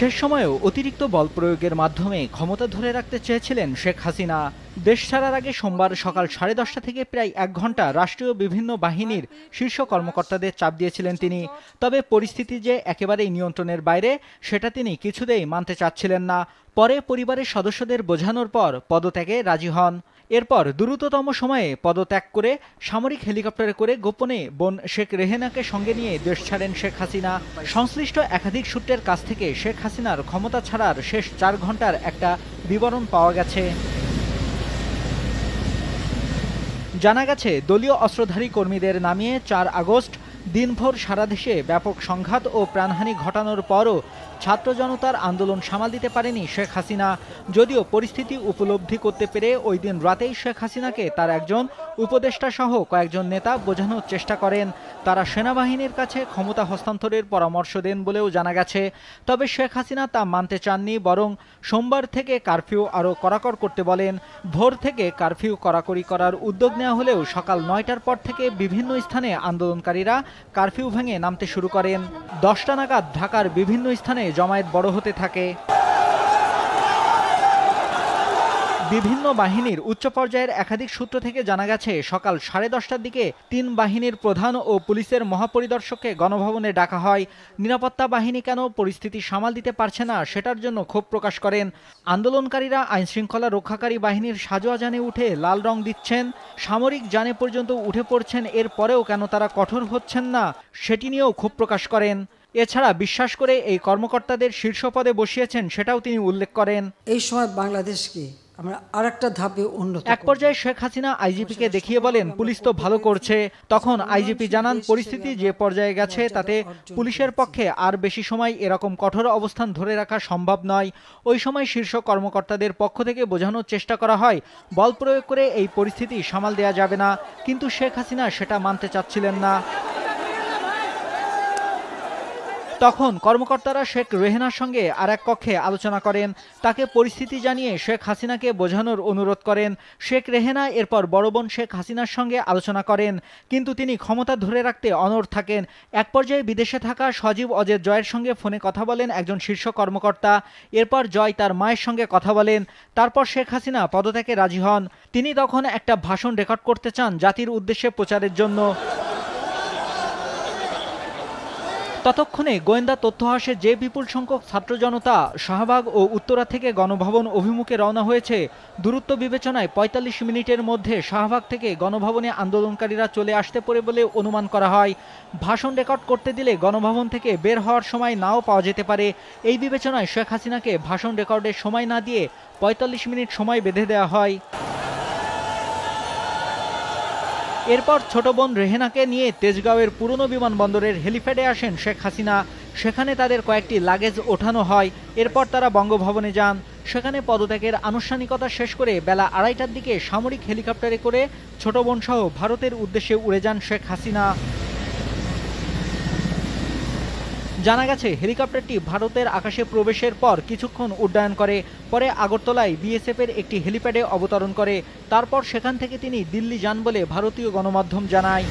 শেষ সময়েও অতিরিক্ত বল প্রয়োগের মাধ্যমে ক্ষমতা ধরে রাখতে চেয়েছিলেন শেখ হাসিনা। দেশ ছাড়ার আগে সোমবার সকাল 10:30 থেকে প্রায় 1 ঘন্টা রাষ্ট্রীয় বিভিন্ন বাহিনীর শীর্ষ কর্মকর্তাদের চাপ দিয়েছিলেন তিনি। তবে পরিস্থিতি যে একেবারেই নিয়ন্ত্রণের বাইরে সেটা তিনি কিছুতেই মানতে চাচ্ছিলেন না। পরে পরিবারের সদস্যদের বোঝানোর পর পদত্যাগে রাজি হন। এরপর দ্রুততম সময়ে পদত্যাগ করে সামরিক হেলিকপ্টারে করে গোপনে বোন শেখ রেহেনাকে সঙ্গে নিয়ে দেশ ছাড়েন শেখ হাসিনা। সংশ্লিষ্ট একাধিক সূত্রের কাছ থেকে শেখ হাসিনার ক্ষমতা ছাড়ার শেষ 4 ঘন্টার একটা বিবরণ পাওয়া গেছে। জানা গেছে, দলীয় অস্ত্রধারী কর্মীদের নামিয়ে 4 আগস্ট দিনভর সারা দেশে ব্যাপক সংঘাত ও প্রাণহানি ঘটানোর পরও ছাত্র জনতার আন্দোলন সামাল দিতে পারেনি শেখ হাসিনা। যদিও পরিস্থিতি উপলব্ধি করতে পেরে ওই দিন রাতেই শেখ হাসিনাকে তার একজন উপদেষ্টা সহ কয়েকজন নেতা বোঝানোর চেষ্টা করেন। তারা সেনাবাহিনীর কাছে ক্ষমতা হস্তান্তরের পরামর্শ দেন বলেও জানা গেছে। তবে শেখ হাসিনা তা মানতে চাননি, বরং সোমবার থেকে কারফিউ আরও কড়াকড় করতে বলেন। ভোর থেকে কারফিউ কড়াকড়ি করার উদ্যোগ নেওয়া হলেও সকাল 9টার পর থেকে বিভিন্ন স্থানে আন্দোলনকারীরা কারফিউ ভেঙে নামতে শুরু করেন। 10টা নাগাদ ঢাকার বিভিন্ন স্থানে জমায়েত বড় হতে থাকে। বিভিন্ন বাহিনীর উচ্চ পর্যায়ের একাধিক সূত্র থেকে জানা গেছে, সকাল 10:30টার দিকে 3 বাহিনীর প্রধান ও পুলিশের মহাপরিদর্শককে গণভবনে ডাকা হয়। নিরাপত্তা বাহিনী কেন পরিস্থিতি সামাল দিতে পারছে না সেটার জন্য ক্ষোভ প্রকাশ করেন। আন্দোলনকারীরা আইনশৃঙ্খলা রক্ষাকারী বাহিনীর সাজোয়া যানে উঠে লাল রং দিচ্ছেন, সামরিক যানে পর্যন্ত উঠে পড়ছেন, এরপরেও কেন তারা কঠোর হচ্ছেন না সেটি নিয়েও ক্ষোভ প্রকাশ করেন। এছাড়া বিশ্বাস করে এই কর্মকর্তাদের শীর্ষ পদে বসিয়েছেন সেটাও তিনি উল্লেখ করেন। এই সময় বাংলাদেশকে আমরা আরেকটা ধাপে উন্নত। এক পর্যায়ে শেখ হাসিনা আইজিপিকে দেখিয়ে বলেন, পুলিশ তো ভালো করছে। তখন আইজিপি জানান, পরিস্থিতি যে পর্যায়ে গেছে তাতে পুলিশের পক্ষে আর বেশি সময় এরকম কঠোর অবস্থান ধরে রাখা সম্ভব নয়। ওই সময় শীর্ষ কর্মকর্তাদের পক্ষ থেকে বোঝানোর চেষ্টা করা হয় বল প্রয়োগ করে এই পরিস্থিতি সামাল দেওয়া যাবে না, কিন্তু শেখ হাসিনা সেটা মানতে চাচ্ছিলেন না। তখন কর্মকর্তারা শেখ রেহেনার সঙ্গে আর এক কক্ষে আলোচনা করেন। তাকে পরিস্থিতি জানিয়ে শেখ হাসিনাকে বোঝানোর অনুরোধ করেন। শেখ রেহেনা এরপর বড় বোন শেখ হাসিনার সঙ্গে আলোচনা করেন, কিন্তু তিনি ক্ষমতা ধরে রাখতে অনড় থাকেন। এক পর্যায়ে বিদেশে থাকা সজীব অজের জয়ের সঙ্গে ফোনে কথা বলেন একজন শীর্ষ কর্মকর্তা। এরপর জয় তার মায়ের সঙ্গে কথা বলেন। তারপর শেখ হাসিনা পদত্যাগে রাজি হন। তিনি তখন একটা ভাষণ রেকর্ড করতে চান জাতির উদ্দেশ্যে প্রচারের জন্য। ততক্ষণে গোয়েন্দা তথ্য আসে যে বিপুল সংখ্যক ছাত্র জনতা শাহবাগ ও উত্তরা থেকে গণভবন অভিমুখে রওনা হয়েছে। দূরত্ব বিবেচনায় ৪৫ মিনিটের মধ্যে শাহবাগ থেকে গণভবনে আন্দোলনকারীরা চলে আসতে পারে বলে অনুমান করা হয়। ভাষণ রেকর্ড করতে দিলে গণভবন থেকে বের হওয়ার সময় নাও পাওয়া যেতে পারে। এই বিবেচনায় শেখ হাসিনাকে ভাষণ রেকর্ডের সময় না দিয়ে ৪৫ মিনিট সময় বেঁধে দেওয়া হয়। এরপর ছোট বোন রেহেনাকে নিয়ে তেজগাঁওয়ের পুরনো বিমানবন্দরের হেলিপ্যাডে আসেন শেখ হাসিনা। সেখানে তাদের কয়েকটি লাগেজ ওঠানো হয়। এরপর তারা বঙ্গভবনে যান। সেখানে পদত্যাগের আনুষ্ঠানিকতা শেষ করে বেলা 2:30টার দিকে সামরিক হেলিকপ্টারে করে ছোট বোন সহ ভারতের উদ্দেশ্যে উড়ে যান শেখ হাসিনা। জানা গেছে, হেলিকপ্টারটি ভারতের আকাশে প্রবেশের পর কিছুক্ষণ উড্ডয়ন করে, পরে আগরতলায় বিএসএফের একটি হেলিপ্যাডে অবতরণ করে। তারপর সেখান থেকে তিনি দিল্লি যান বলে ভারতীয় গণমাধ্যম জানায়।